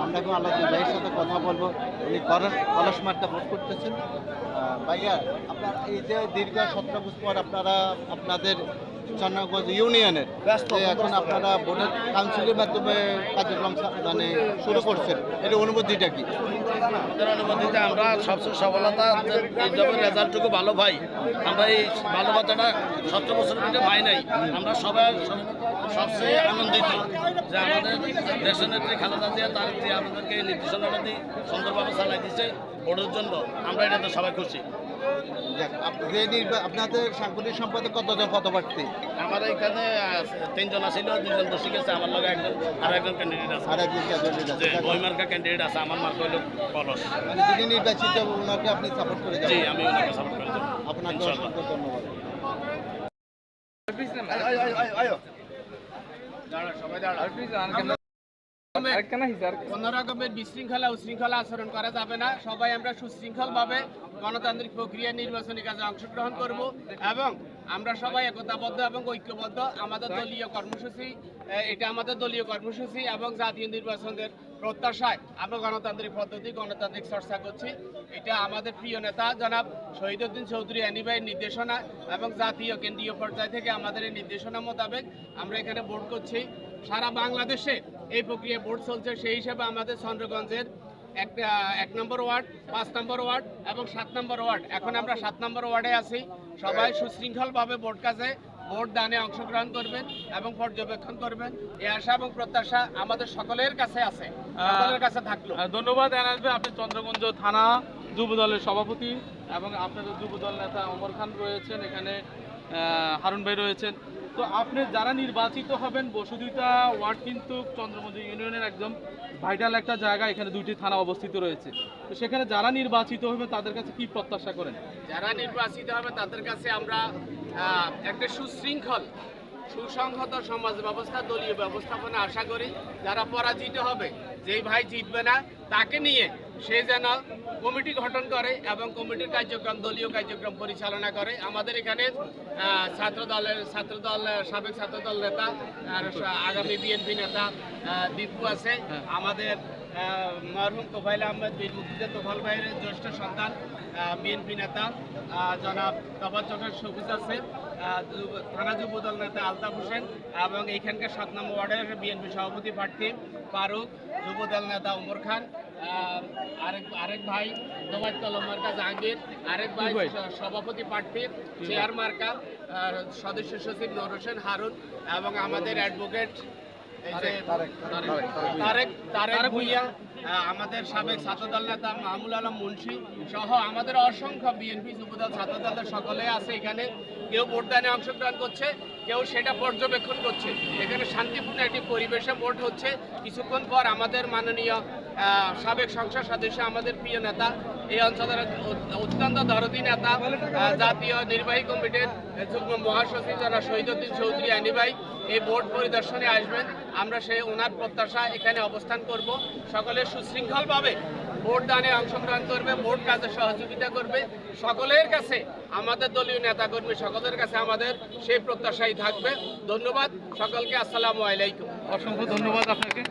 আমরা এখন আলাদা ভাইয়ের সাথে কথা বলবো। উনি কলস মার্কা ভোট করতেছেন। ভাইয়া, আপনার এই যে দীর্ঘ 17 বছর পর আপনারা আপনাদের চন্দ্রগঞ্জ ইউনিয়নের এখন আপনারা ভোটের কাউন্সিলের মাধ্যমে কার্যক্রম মানে শুরু করছেন, এর অনুভূতিটা কি? আমাদের অনুমতিতে আমরা সবচেয়ে সফলতা এই যখন রেজাল্টটুকু ভালো পাই, আমরা এই ভালোবাসাটা 17 বছরের মধ্যে পাই নাই। আমরা সবাই সবচেয়ে আনন্দিত যে আমাদের দেশনেত্রী খালেদা জিয়া তার যে আমাদেরকে এই নির্দেশনাটা দিয়ে সুন্দরভাবে চালাই দিচ্ছে ভোটের জন্য, আমরা এটাতে সবাই খুশি। আপনাদের সাংগঠনিক সম্পাদক কতজন পদপ্রার্থী? আমাদের এখানে 3 জন ছিল, 2 জন বসে গেছে, আমার লগে একজন আর একজন ক্যান্ডিডেট আছে, বই মার্কা ক্যান্ডিডেট আছে, আমার মার্কা হলো কলস। মানে যিনি নির্বাচিত ওনাকে আপনি সাপোর্ট করে যাবেন? জি, আমি ওনাকে সাপোর্ট করে যাব। আপনাকে অসংখ্য ধন্যবাদ। কোন রকমের বিশৃঙ্খলা উশৃঙ্খলা আচরণ করা যাবে না। সবাই আমরা সুশৃঙ্খলভাবে গণতান্ত্রিক প্রক্রিয়া নির্বাচনী কাজে অংশগ্রহণ করব এবং আমরা সবাই একতাবদ্ধ এবং ঐক্যবদ্ধ। আমাদের দলীয় কর্মসূচি, এটা আমাদের দলীয় কর্মসূচি এবং জাতীয় নির্বাচনের প্রত্যাশায় আমরা গণতান্ত্রিক পদ্ধতি গণতান্ত্রিক চর্চা করছি। এটা আমাদের প্রিয় নেতা জনাব শহীদউদ্দিন চৌধুরী আনি ভাইয়ের নির্দেশনা এবং জাতীয় কেন্দ্রীয় পর্যায় থেকে আমাদের এই নির্দেশনা মোতাবেক আমরা এখানে ভোট করছি। সারা বাংলাদেশে এই প্রক্রিয়া ভোট চলছে, সেই হিসাবে আমাদের চন্দ্রগঞ্জের 1 নম্বর ওয়ার্ড, 5 নম্বর ওয়ার্ড এবং 7 নম্বর ওয়ার্ড, এখন আমরা 7 নম্বর ওয়ার্ডে আছি। সবাই সুশৃঙ্খলভাবে ভোট কাজে ভোট দানে অংশগ্রহণ করবেন এবং পর্যবেক্ষণ করবেন, এই আশা এবং প্রত্যাশা আমাদের সকলের কাছে আছে, সকলের কাছে থাকলো। ধন্যবাদ এনএস ভাই। আপনি চন্দ্রগঞ্জ থানা যুব দলের সভাপতি এবং আপনাদের যুব দল নেতা ওমর খান রয়েছেন, এখানে হারুন ভাই রয়েছেন। তো আপনি যারা নির্বাচিত হবেন, বসুধিতা ওয়ার্ড কিন্তু চন্দ্রগঞ্জ ইউনিয়নের একদম ভাইটাল একটা জায়গা, এখানে 2টি থানা অবস্থিত রয়েছে। তো সেখানে যারা নির্বাচিত হবে তাদের কাছে কি প্রত্যাশা করেন? যারা নির্বাচিত হবে তাদের কাছে আমরা একটা সুশৃঙ্খল সুসংহত সমাজ ব্যবস্থা, দলীয় ব্যবস্থাপনা আশা করি। যারা পরাজিত হবে, যেই ভাই জিতবে না তাকে নিয়ে সে যেন কমিটি গঠন করে এবং কমিটির কার্যক্রম, দলীয় কার্যক্রম পরিচালনা করে। আমাদের এখানে ছাত্রদল সাবেক ছাত্রদল নেতা আর আগামী বিএনপি নেতা দীপু আছে, আমাদের মরহুম তোফাইল আহমেদ বীর মুক্তিযোদ্ধা তোফাল ভাইয়ের জ্যেষ্ঠ সন্তান বিএনপি নেতা জনাব তফাত চৌধুরী সবুজ আছে, থানা যুবদল নেতা আলতাফ হোসেন এবং এইখানকার 7 নম্বর ওয়ার্ডের বিএনপি সভাপতি প্রার্থী ফারুক, যুবদল নেতা ওমর খান, আরেক ভাই দোবাই কলম মার্কা জাহাঙ্গীর, আরেক ভাই সভাপতি প্রার্থী চেয়ার মার্কা সদস্য সচিব নূর হোসেন হারুন এবং আমাদের অ্যাডভোকেট তারেক ভুইয়া, আমাদের সাবেক ছাত্রদল নেতা মাহমুল আলম মুন্সি সহ আমাদের অসংখ্য বিএনপি যুবদল ছাত্রদলের সকলে আছে এখানে। কেউ ভোটদানে অংশগ্রহণ করছে, কেউ সেটা পর্যবেক্ষণ করছে। এখানে শান্তিপূর্ণ একটি পরিবেশে ভোট হচ্ছে। কিছুক্ষণ পর আমাদের মাননীয় সাবেক সংসদ সদস্য, আমাদের প্রিয় নেতা, এই অঞ্চলের অত্যন্ত দরদি নেতা, জাতীয় নির্বাহী কমিটির যুগ্ম মহাসচিব যারা শহীদউদ্দিন চৌধুরী আনি ভাই এই ভোট পরিদর্শনে আসবেন। আমরা সেই ওনার প্রত্যাশা এখানে অবস্থান করব। সকলে সুশৃঙ্খলভাবে ভোট দানে অংশগ্রহণ করবে, ভোট কাজে সহযোগিতা করবে। সকলের কাছে আমাদের দলীয় নেতাকর্মী সকলের কাছে আমাদের সেই প্রত্যাশাই থাকবে। ধন্যবাদ সকলকে। আসসালামু আলাইকুম। অসংখ্য ধন্যবাদ আপনাকে।